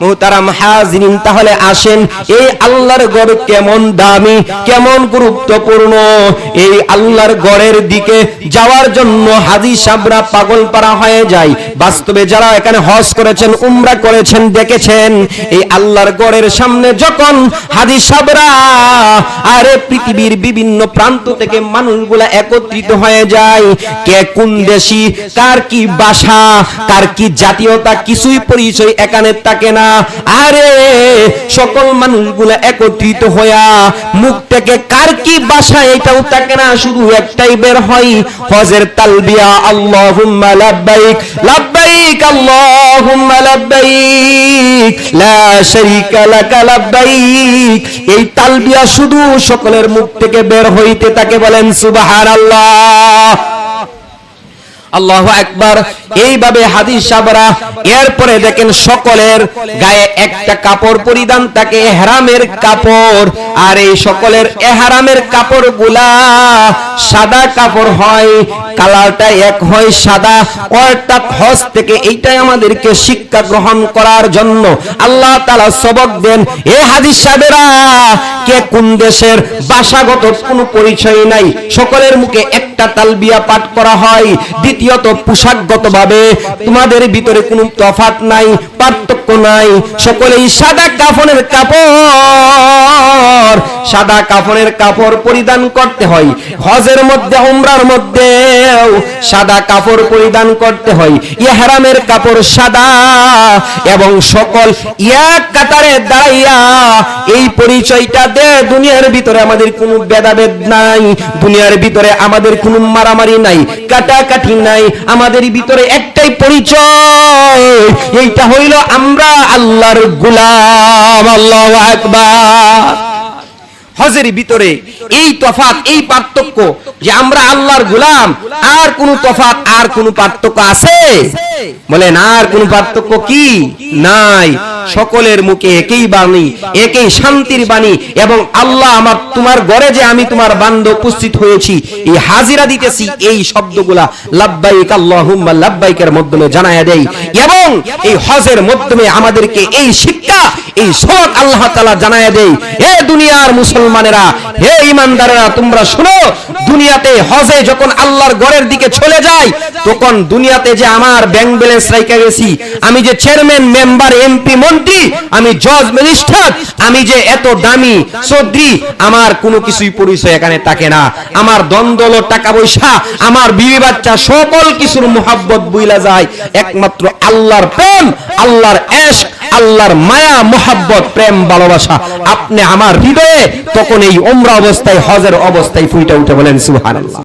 মুহতারাম হাজিরিন, তাহলে আসেন এই আল্লাহর ঘর কেমন দামি, কেমন গুরুত্বপূর্ণ। এই আল্লাহর ঘরের দিকে যাওয়ার জন্য হাজী সাহেবরা পাগল পারা হয়ে যায়। বাস্তবে যারা এখানে হজ করেছেন, উমরা করেছেন, দেখেছেন এই আল্লাহর ঘরের সামনে যখন হাজী সাহেবরা আরে পৃথিবীর বিভিন্ন প্রান্ত থেকে মানুষগুলা একত্রিত হয়ে যায়, কে কোন দেশি, কার কি ভাষা, কার কি জাতীয়তা, কিছুই পরিচয় এখানে থাকে না। আরে সকল মানুষগুলা একত্রিত হইয়া মুখ থেকে কার কি ভাষা এটাও থাকে না, শুধু একটাই বের হয়, হজের তালবিয়া, আল্লাহুম্মা লাব্বাইক লাব্বাইক আল্লাহুম্মা লাব্বাইক লা শারীকা লাকা লাব্বাইক। এই তালবিয়া শুধু সকলের মুখ থেকে বের হইতে থাকে, বলেন সুবহানাল্লাহ, আল্লাহু আকবার। এইভাবে হাজী সাহেবরা এরপরে দেখেন সকলের গায়ে একটা কাপড় পরিধান থাকে, ইহরামের কাপড়। আর এই সকলের ইহরামের কাপড়গুলা সাদা কাপড় হয়, কালারটা এক হয় সাদা। অর্থাৎ হজ থেকে এইটাই আমাদেরকে শিক্ষা গ্রহণ করার জন্য আল্লাহ তাআলা সবক দেন। এ হাজী সাহেবরা কে কোন দেশের, ভাষাগত কোনো পরিচয় নাই, সকলের মুখে একটা তালবিয়া পাঠ করা হয়। দ্বিতীয়ত পোশাকগতভাবে তোমাদের ভিতরে কোনো তফাৎ নাই, পার্থক্য নাই, সকলেই সাদা কাফনের কাপড়, সাদা কাফনের কাপড় পরিধান করতে হয়। হজের মধ্যে, উমরার মধ্যে সাদা কাপড় পরিধান করতে হয়, ইহরামের কাপড় সাদা। এবং সকল এক কাতারে দাঁড়াইয়া এই পরিচয়টা দে, দুনিয়ার ভিতরে আমাদের কোনো ভেদাভেদ নাই, দুনিয়ার ভিতরে আমাদের কোনো মারামারি নাই, কাটাকাটি নাই, আমাদের ভিতরে একটাই পরিচয়, এইটা হইল আমরা আল্লাহর গোলাম। আল্লাহু আকবার। হজের ভিতরে এই তফাৎ, এই পার্থক্য যে আমরা আল্লাহর গোলাম, আর কোন তফাৎ, আর কোন পার্থক্য আছে? বলেন আর কোন পার্থক্য কি? নাই। সকলের মুখে একই বাণী, একই শান্তির বাণী। এবং আল্লাহ আমার তোমার ঘরে যে আমি তোমার বান্দা উপস্থিত হয়েছি, এই হাজিরা দিতেছি, এই শব্দগুলা লাব্বাইক আল্লাহুম্মা লাব্বাইকের মাধ্যমে জানায়া দেই। এবং এই হজের মাধ্যমে আমাদেরকে এই শিক্ষা, এই সবক আল্লাহ তাআলা জানায়া দেই। হে দুনিয়ার মুসলমানেরা, হে ঈমানদারেরা, তোমরা শুনো, দুনিয়াতে হজে যখন আল্লাহর ঘরের দিকে চলে যায়, তখন দুনিয়াতে যে আমার ব্যাংক ব্যালেন্স রাইখা গেছি, আমি যে চেয়ারম্যান, মেম্বার, এমপি, মন্ত্রী, আমি জজ, ম্যাজিস্ট্রেট, আমি যে এত দামি চৌধুরী, আমার কোনো কিছুই পরিচয় এখানে থাকে না। আমার দ্বন্দ্ব, টাকা পয়সা, আমার বিবি বাচ্চা, সকল কিছুর মোহাব্বত বইলা যায় একমাত্র আল্লাহর প্রেম, আল্লাহর ইশক, আল্লাহর মায়া, মোহাব্বত, প্রেম, ভালোবাসা আপনি আমার হৃদয়ে তখন এই উমরা অবস্থায়, হজের অবস্থায় ফুটে উঠে, বলেন সুবহানাল্লাহ।